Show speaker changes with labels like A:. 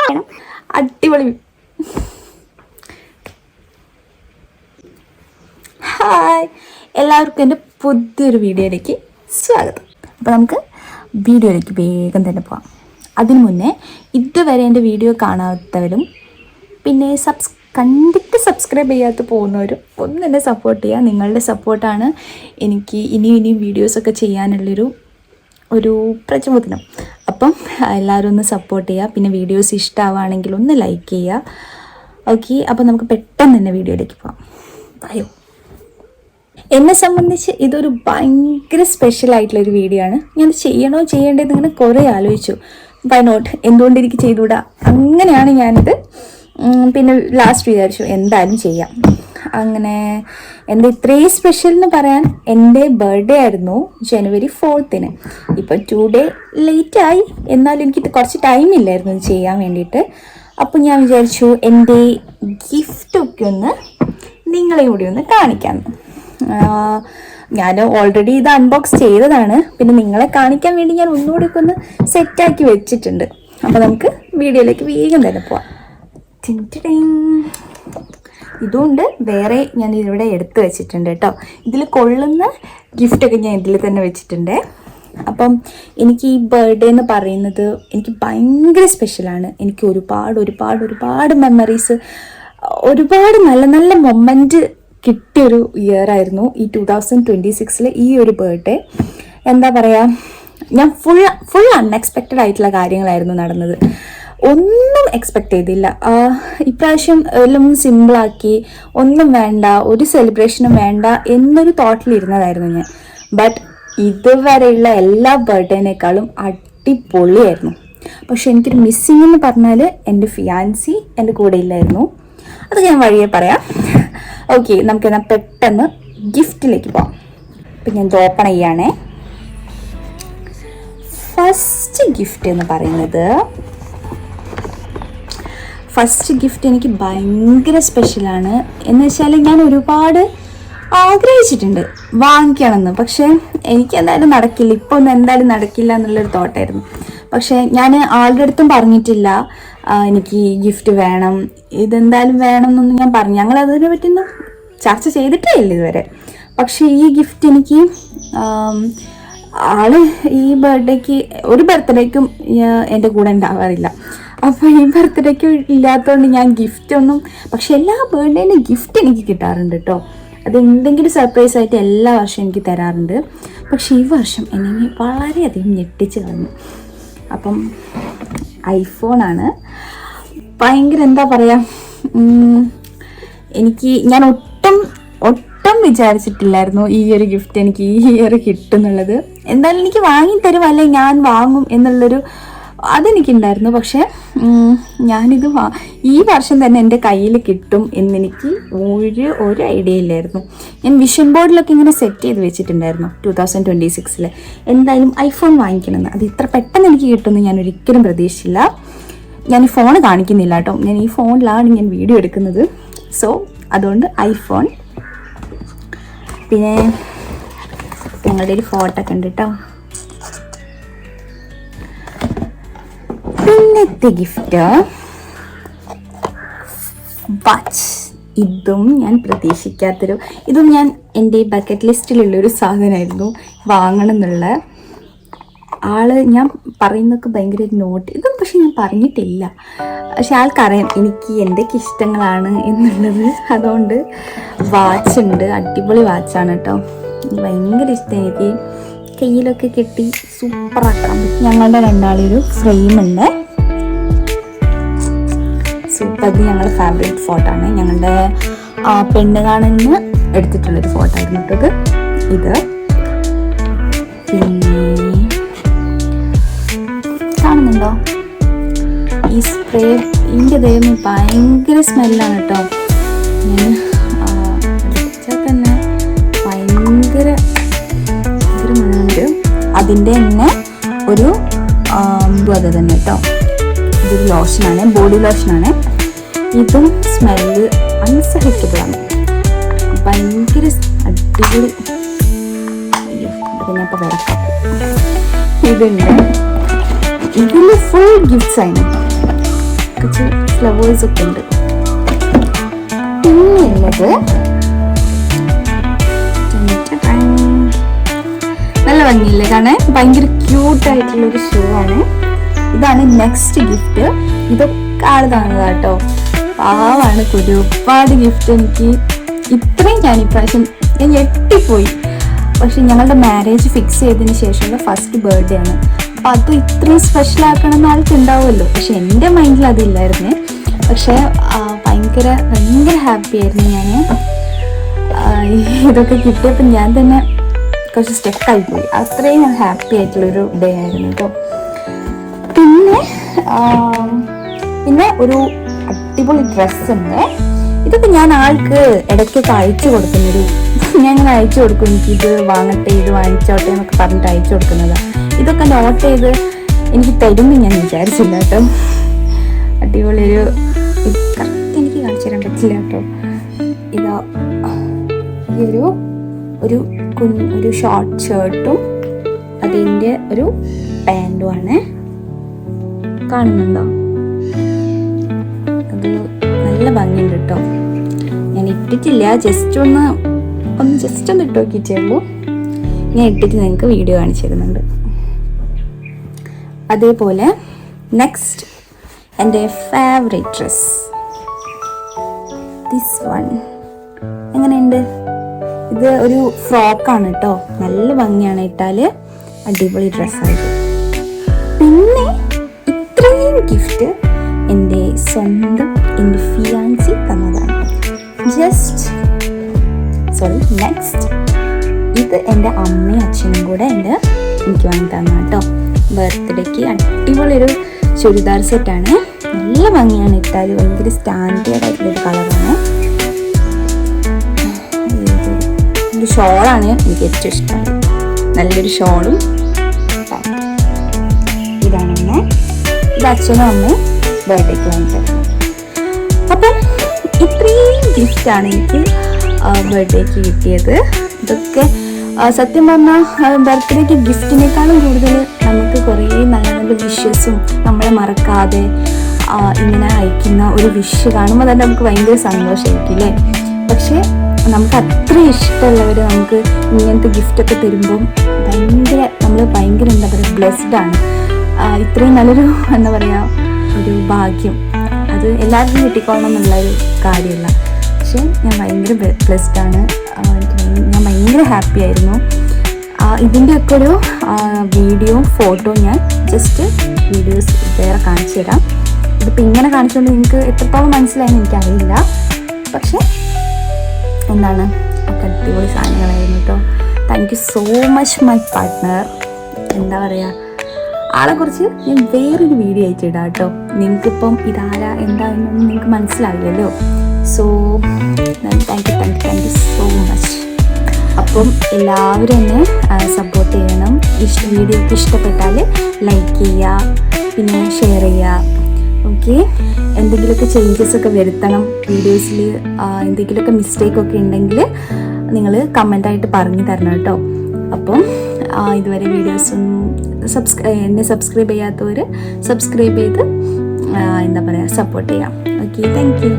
A: അടിപൊളി. ഹായ്, എല്ലാവർക്കും എൻ്റെ പുതിയൊരു വീഡിയോയിലേക്ക് സ്വാഗതം. അപ്പോൾ നമുക്ക് വീഡിയോയിലേക്ക് വേഗം തന്നെ പോകാം. അതിനു മുന്നേ ഇതുവരെ എൻ്റെ വീഡിയോ കാണാത്തവരും പിന്നെ കണ്ടിട്ട് സബ്സ്ക്രൈബ് ചെയ്യാത്ത പോകുന്നവരും ഒന്ന് എന്നെ സപ്പോർട്ട് ചെയ്യുക. നിങ്ങളുടെ സപ്പോർട്ടാണ് എനിക്ക് ഇനിയും വീഡിയോസൊക്കെ ചെയ്യാനുള്ളൊരു പ്രചോദനം. അപ്പം എല്ലാവരും ഒന്ന് സപ്പോർട്ട് ചെയ്യുക. പിന്നെ വീഡിയോസ് ഇഷ്ടമാവുകയാണെങ്കിൽ ഒന്ന് ലൈക്ക് ചെയ്യുക. ഓക്കെ, അപ്പോൾ നമുക്ക് പെട്ടെന്ന് തന്നെ വീഡിയോയിലേക്ക് പോകാം. അയ്യോ, എന്നെ സംബന്ധിച്ച് ഇതൊരു ഭയങ്കര സ്പെഷ്യൽ ആയിട്ടുള്ളൊരു വീഡിയോ ആണ്. ഞാൻ ചെയ്യേണ്ടതെന്ന് ഇങ്ങനെ കുറേ ആലോചിച്ചു. വൈ നോട്ട്, എന്തുകൊണ്ട് എനിക്ക് ചെയ്തുകൂടാ? അങ്ങനെയാണ് ഞാനിത് പിന്നെ ലാസ്റ്റ് വിചാരിച്ചു എന്തായാലും ചെയ്യാം. അങ്ങനെ എൻ്റെ ഇത്രയും സ്പെഷ്യൽ എന്ന് പറയാൻ എൻ്റെ ബർത്ത്ഡേ ആയിരുന്നു January 4th. ഇപ്പം 2 days ലേറ്റായി, എന്നാലും എനിക്ക് കുറച്ച് ടൈമില്ലായിരുന്നു ഇത് ചെയ്യാൻ വേണ്ടിയിട്ട്. അപ്പോൾ ഞാൻ വിചാരിച്ചു എൻ്റെ ഗിഫ്റ്റൊക്കെ ഒന്ന് നിങ്ങളെ കൂടി ഒന്ന് കാണിക്കാമെന്ന്. ഞാൻ ഓൾറെഡി ഇത് അൺബോക്സ് ചെയ്തതാണ്, പിന്നെ നിങ്ങളെ കാണിക്കാൻ വേണ്ടി ഞാൻ ഒന്നുകൂടി ഒക്കെ ഒന്ന് സെറ്റാക്കി വെച്ചിട്ടുണ്ട്. അപ്പോൾ നമുക്ക് വീഡിയോയിലേക്ക് വേഗം തന്നെ പോവാം. ഇതുകൊണ്ട് വേറെ ഞാൻ ഇവിടെ എടുത്ത് വെച്ചിട്ടുണ്ട് കേട്ടോ. ഇതിൽ കൊള്ളുന്ന ഗിഫ്റ്റൊക്കെ ഞാൻ ഇതിൽ തന്നെ വെച്ചിട്ടുണ്ട്. അപ്പം എനിക്ക് ഈ ബർത്ത്ഡേ എന്ന് പറയുന്നത് എനിക്ക് ഭയങ്കര സ്പെഷ്യലാണ്. എനിക്ക് ഒരുപാട് മെമ്മറീസ്, ഒരുപാട് നല്ല നല്ല മൊമെൻറ്റ് കിട്ടിയൊരു ഇയർ ആയിരുന്നു ഈ 2026 ഈ ഒരു ബർത്ത്ഡേ. എന്താ പറയുക, ഞാൻ ഫുൾ അൺഎക്സ്പെക്റ്റഡ് ആയിട്ടുള്ള കാര്യങ്ങളായിരുന്നു നടന്നത്. ഒന്നും എക്സ്പെക്റ്റ് ചെയ്തില്ല. ഇപ്രാവശ്യം എല്ലാം സിമ്പിളാക്കി, ഒന്നും വേണ്ട, ഒരു സെലിബ്രേഷനും വേണ്ട എന്നൊരു തോട്ടിലിരുന്നതായിരുന്നു ഞാൻ. ബട്ട് ഇതുവരെയുള്ള എല്ലാ ബർത്ത്ഡേനേക്കാളും അടിപൊളിയായിരുന്നു. പക്ഷെ എനിക്കൊരു മിസ്സിങ് എന്ന് പറഞ്ഞാൽ എൻ്റെ ഫിയാൻസി എൻ്റെ കൂടെ ഇല്ലായിരുന്നു. അത് ഞാൻ വഴിയെ പറയാം. ഓക്കെ, നമുക്കെന്നാൽ പെട്ടെന്ന് ഗിഫ്റ്റിലേക്ക് പോകാം. അപ്പം ഞാൻ ഇത് ഓപ്പൺ ചെയ്യുകയാണേ. ഫസ്റ്റ് ഗിഫ്റ്റ് എന്ന് പറയുന്നത്, എനിക്ക് ഭയങ്കര സ്പെഷ്യലാണ്. എന്ന് വെച്ചാൽ ഞാൻ ഒരുപാട് ആഗ്രഹിച്ചിട്ടുണ്ട് വാങ്ങിക്കണമെന്ന്, പക്ഷേ എനിക്ക് എന്തായാലും നടക്കില്ല, ഇപ്പോൾ ഒന്നും എന്തായാലും നടക്കില്ല എന്നുള്ളൊരു തോട്ടായിരുന്നു. പക്ഷേ ഞാൻ ആളുടെ അടുത്തും പറഞ്ഞിട്ടില്ല എനിക്ക് ഈ ഗിഫ്റ്റ് വേണം, ഇതെന്തായാലും വേണം എന്നൊന്നും ഞാൻ പറഞ്ഞു. ഞങ്ങൾ അതിനെ പറ്റിയൊന്നും ചർച്ച ചെയ്തിട്ടേ ഇല്ല ഇതുവരെ. പക്ഷേ ഈ ഗിഫ്റ്റ് എനിക്ക് ആള് ഈ ബർത്ത്ഡേക്ക് ഒരു ബർത്ത്ഡേക്കും എൻ്റെ കൂടെ ഉണ്ടാവാറില്ല. അപ്പോൾ ഈ ബർത്ത്ഡേക്ക് ഇല്ലാത്തതുകൊണ്ട് ഞാൻ ഗിഫ്റ്റ് ഒന്നും, പക്ഷെ എല്ലാ ബർത്ത്ഡേനും ഗിഫ്റ്റ് എനിക്ക് കിട്ടാറുണ്ട് കേട്ടോ. അത് എന്തെങ്കിലും സർപ്രൈസ് ആയിട്ട് എല്ലാ വർഷവും എനിക്ക് തരാറുണ്ട്. പക്ഷെ ഈ വർഷം എന്നെ വളരെയധികം ഞെട്ടിച്ച് കളഞ്ഞു. അപ്പം ഐഫോണാണ്. ഭയങ്കര എന്താ പറയുക, ഞാൻ ഒട്ടും വിചാരിച്ചിട്ടില്ലായിരുന്നു ഈ ഒരു ഗിഫ്റ്റ് എനിക്ക് ഈ ഇയർ കിട്ടുന്നുള്ളത്. എന്തായാലും എനിക്ക് വാങ്ങിത്തരും, അല്ലെ ഞാൻ വാങ്ങും എന്നുള്ളൊരു അതെനിക്കുണ്ടായിരുന്നു. പക്ഷേ ഞാനിത് ഈ വർഷം തന്നെ എൻ്റെ കയ്യിൽ കിട്ടും എന്നെനിക്ക് ഒരു ഐഡിയ ഇല്ലായിരുന്നു. ഞാൻ വിഷൻ ബോർഡിലൊക്കെ ഇങ്ങനെ സെറ്റ് ചെയ്ത് വെച്ചിട്ടുണ്ടായിരുന്നു 2026 എന്തായാലും ഐഫോൺ വാങ്ങിക്കണമെന്ന്. അത് ഇത്ര പെട്ടെന്ന് എനിക്ക് കിട്ടുമെന്ന് ഞാൻ ഒരിക്കലും പ്രതീക്ഷിച്ചില്ല. ഞാൻ ഈ ഫോൺ കാണിക്കുന്നില്ല കേട്ടോ, ഞാൻ ഈ ഫോണിലാണ് ഞാൻ വീഡിയോ എടുക്കുന്നത്. സോ അതുകൊണ്ട് ഐഫോൺ. പിന്നെ ഞങ്ങളുടെ ഒരു ഫോട്ടോ ഒക്കെ ഉണ്ട് കേട്ടോ. പിന്നത്തെ ഗിഫ്റ്റ് വാച്ച്. ഇതും ഞാൻ പ്രതീക്ഷിക്കാത്തൊരു, ഇതും ഞാൻ എൻ്റെ ബക്കറ്റ് ലിസ്റ്റിലുള്ളൊരു സാധനമായിരുന്നു വാങ്ങണം എന്നുള്ള. ഞാൻ പറയുന്നതൊക്കെ ഭയങ്കര നോട്ട്, ഇതും പക്ഷെ ഞാൻ പറഞ്ഞിട്ടില്ല. പക്ഷെ ആൾക്കറിയാം എനിക്ക് എന്തൊക്കെ ഇഷ്ടങ്ങളാണ് എന്നുള്ളത്. അതുകൊണ്ട് വാച്ച് ഉണ്ട്, അടിപൊളി വാച്ചാണ് കേട്ടോ. ഭയങ്കര ഇഷ്ടം, എനിക്ക് കയ്യിലൊക്കെ കെട്ടി സൂപ്പറാക്കാൻ പറ്റും. ഞങ്ങളുടെ രണ്ടാളൊരു ഫ്രെയിം ഉണ്ട്, സൂപ്പർ. ഇത് ഞങ്ങളുടെ ഫേവറേറ്റ് ഫോട്ടോ ആണ്. ഞങ്ങളുടെ പെണ്ണ് കാണുന്ന എടുത്തിട്ടുള്ളൊരു ഫോട്ടോ ആയിരുന്നു കേട്ടത് ഇത്. പിന്നെ കാണുന്നുണ്ടോ ഈ സ്പ്രേ? ഇതിൻ്റെ ദൈവം ഭയങ്കര സ്മെല്ലാണ് കേട്ടോ. ഞാൻ വെച്ചാൽ തന്നെ ഭയങ്കര മണമുണ്ട്. അതിൻ്റെ തന്നെ ഒരു അത് തന്നെ കേട്ടോ. ഇതൊരു ലോഷനാണ്, ബോഡി ലോഷനാണ്. ഇതും സ്മെല്ല് അൺസഹിക്കബിളാണ്, ഭയങ്കര അടിപൊളി. അതൊക്കെ ഞാൻ ഇപ്പോൾ വിളക്കാം. ഇതുണ്ട്, ഇതിൽ ഫുൾ ഗിഫ്റ്റ്സ് ആയിരുന്നു. കുറച്ച് ഫ്ലവേഴ്സ് ഒക്കെ ഉണ്ട്. പിന്നെയുള്ളത് നല്ല ഭംഗിയില്ലേ കാണാൻ, ഭയങ്കര ക്യൂട്ടായിട്ടുള്ളൊരു ഷൂ ആണ്. ഇതാണ് നെക്സ്റ്റ് ഗിഫ്റ്റ്. ഇതൊക്കെ ആള് തന്നതാ കേട്ടോ. പാവാണ് കുരു. ഒരുപാട് ഗിഫ്റ്റ് എനിക്ക് ഇത്രയും ഞാൻ ഇപ്രാവശ്യം ഞാൻ ഞെട്ടിപ്പോയി. പക്ഷെ ഞങ്ങളുടെ മാരേജ് ഫിക്സ് ചെയ്തതിന് ശേഷമുള്ള ഫസ്റ്റ് ബർത്ത്ഡേ ആണ്. അപ്പം അത് ഇത്രയും സ്പെഷ്യൽ ആക്കണം എന്ന് ആൾക്ക് ഉണ്ടാവുമല്ലോ. പക്ഷെ എൻ്റെ മൈൻഡിൽ അതില്ലായിരുന്നേ. പക്ഷെ ഭയങ്കര ഹാപ്പി ആയിരുന്നു ഞാൻ. ഇതൊക്കെ കിട്ടിയപ്പോൾ ഞാൻ തന്നെ കുറച്ച് സ്റ്റെക്കായിപ്പോയി. അത്രയും ഞാൻ ഹാപ്പി ആയിട്ടുള്ളൊരു ഡേ ആയിരുന്നു കേട്ടോ. പിന്നെ ഒരു അടിപൊളി ഡ്രസ്സ് ഉണ്ട്. ഇതൊക്കെ ഞാൻ ആൾക്ക് ഇടയ്ക്കൊക്കെ അയച്ചു കൊടുക്കുന്നൊരു, ഞാൻ ഇങ്ങനെ അയച്ചു കൊടുക്കും, എനിക്ക് ഇത് വാങ്ങട്ടെ, ഇത് വാങ്ങിച്ചോട്ടെ എന്നൊക്കെ പറഞ്ഞിട്ട് അയച്ചു കൊടുക്കുന്നത്. ഇതൊക്കെ നോട്ട് ചെയ്ത് എനിക്ക് തരുമെന്ന് ഞാൻ വിചാരിച്ചില്ല കേട്ടോ. അടിപൊളിയൊരു, കറക്റ്റ് എനിക്ക് കാണിച്ചു തരാൻ പറ്റില്ല കേട്ടോ. ഇതാ ഈ ഒരു ഷോർട്ട് ഷർട്ടും അതിൻ്റെ ഒരു പാൻറ്റുമാണ്. കാണുന്നുണ്ടോ? അത് നല്ല ഭംഗിയുണ്ട് കേട്ടോ. ഞാൻ ഇട്ടിട്ടില്ല, ജസ്റ്റ് ഒന്ന് ഇട്ട് നോക്കിയിട്ടേ ഉള്ളൂ. ഞാൻ ഇട്ടിട്ട് നിങ്ങൾക്ക് വീഡിയോ കാണിച്ചു തരുന്നുണ്ട്. അതേപോലെ നെക്സ്റ്റ് എൻ്റെ ഫേവറേറ്റ് ഡ്രസ്, ദിസ് വൺ. എങ്ങനെയുണ്ട്? ഇത് ഒരു ഫ്രോക്കാണ് കേട്ടോ. നല്ല ഭംഗിയാണ് ഇട്ടാല്, അടിപൊളി ഡ്രസ്സായിട്ട്. പിന്നെ ഇത്രയും ഗിഫ്റ്റ് എൻ്റെ സ്വന്തം എൻ്റെ ഫിയാൻസി തന്നതാണ്. നെക്സ്റ്റ് ഇത് എൻ്റെ അമ്മയും അച്ഛനും കൂടെ എനിക്ക് വാങ്ങി തന്ന കേട്ടോ ബർത്ത്ഡേക്ക്. അടിപൊളിയൊരു ചുരിദാർ സെറ്റാണ്. നല്ല ഭംഗിയാണ് ഇട്ടാൽ, ഭയങ്കര സ്റ്റാൻഡേർഡ് ആയിട്ടുള്ളൊരു കളറാണ്. ഒരു ഷോളാണ് എനിക്ക് ഏറ്റവും ഇഷ്ടം. നല്ലൊരു ഷോളും ഇതാണ് എന്നെ ഇത് അച്ഛനും അമ്മയും ബർത്ത്ഡേക്ക് വാങ്ങി തരുന്നത്. അപ്പം ഇത്രയും ഗിഫ്റ്റാണ് എനിക്ക് ബർത്ത്ഡേക്ക് കിട്ടിയത്. ഇതൊക്കെ സത്യം പറഞ്ഞാൽ ബർത്ത്ഡേക്ക് ഗിഫ്റ്റിനേക്കാളും കൂടുതൽ നമുക്ക് കുറേ നല്ല നല്ല വിഷസും നമ്മളെ മറക്കാതെ ഇങ്ങനെ അയക്കുന്ന ഒരു വിഷ് കാണുമ്പോൾ തന്നെ നമുക്ക് ഭയങ്കര സന്തോഷമായിരിക്കും അല്ലേ. പക്ഷേ നമുക്ക് അത്ര ഇഷ്ടമുള്ളവർ നമുക്ക് ഇങ്ങനത്തെ ഗിഫ്റ്റൊക്കെ തരുമ്പം നമ്മൾ ഭയങ്കര എന്താ പറയുക, ബ്ലെസ്ഡാണ്. ഇത്രയും നല്ലൊരു എന്താ പറയുക ഒരു ഭാഗ്യം. അത് എല്ലാവർക്കും കിട്ടിക്കോളണം എന്നുള്ളൊരു കാര്യമല്ല. പക്ഷേ ഞാൻ ഭയങ്കര ബ്ലെസ്ഡാണ്. ഞാൻ ഭയങ്കര ഹാപ്പി ആയിരുന്നു. ഇതിൻ്റെയൊക്കെ ഒരു വീഡിയോ ഫോട്ടോ ഞാൻ ജസ്റ്റ് വീഡിയോസ് വേറെ കാണിച്ചു തരാം. ഇതിപ്പോൾ ഇങ്ങനെ കാണിച്ചുകൊണ്ട് നിങ്ങൾക്ക് എത്രത്തോളം മനസ്സിലായെന്ന് എനിക്കറിയില്ല. പക്ഷേ എന്താണ്, ഒക്കെ അടിപൊളി സാധനങ്ങളായിരുന്നു കേട്ടോ. Thank you so much my partner. എന്താ പറയുക, ആളെക്കുറിച്ച് ഞാൻ വേറൊരു വീഡിയോ അയച്ചിടാം കേട്ടോ. നിങ്ങൾക്കിപ്പം ഇതാരാ എന്താണെന്നൊന്നും നിങ്ങൾക്ക് മനസ്സിലാവില്ലല്ലോ. So thank you so much. അപ്പം എല്ലാവരും എന്നെ സപ്പോർട്ട് ചെയ്യണം. വീഡിയോക്ക് ഇഷ്ടപ്പെട്ടാൽ ലൈക്ക് ചെയ്യുക, പിന്നെ ഷെയർ ചെയ്യുക. ഓക്കെ, എന്തെങ്കിലുമൊക്കെ ചേഞ്ചസ് ഒക്കെ വരുത്തണം വീഡിയോസിൽ, എന്തെങ്കിലുമൊക്കെ മിസ്റ്റേക്കൊക്കെ ഉണ്ടെങ്കിൽ നിങ്ങൾ കമൻ്റായിട്ട് പറഞ്ഞു തരണം കേട്ടോ. അപ്പം ഇതുവരെ വീഡിയോസൊന്നും എന്നെ സബ്സ്ക്രൈബ് ചെയ്യാത്തവർ സബ്സ്ക്രൈബ് ചെയ്ത് എന്താ പറയുക സപ്പോർട്ട് ചെയ്യാം. Okay, thank you.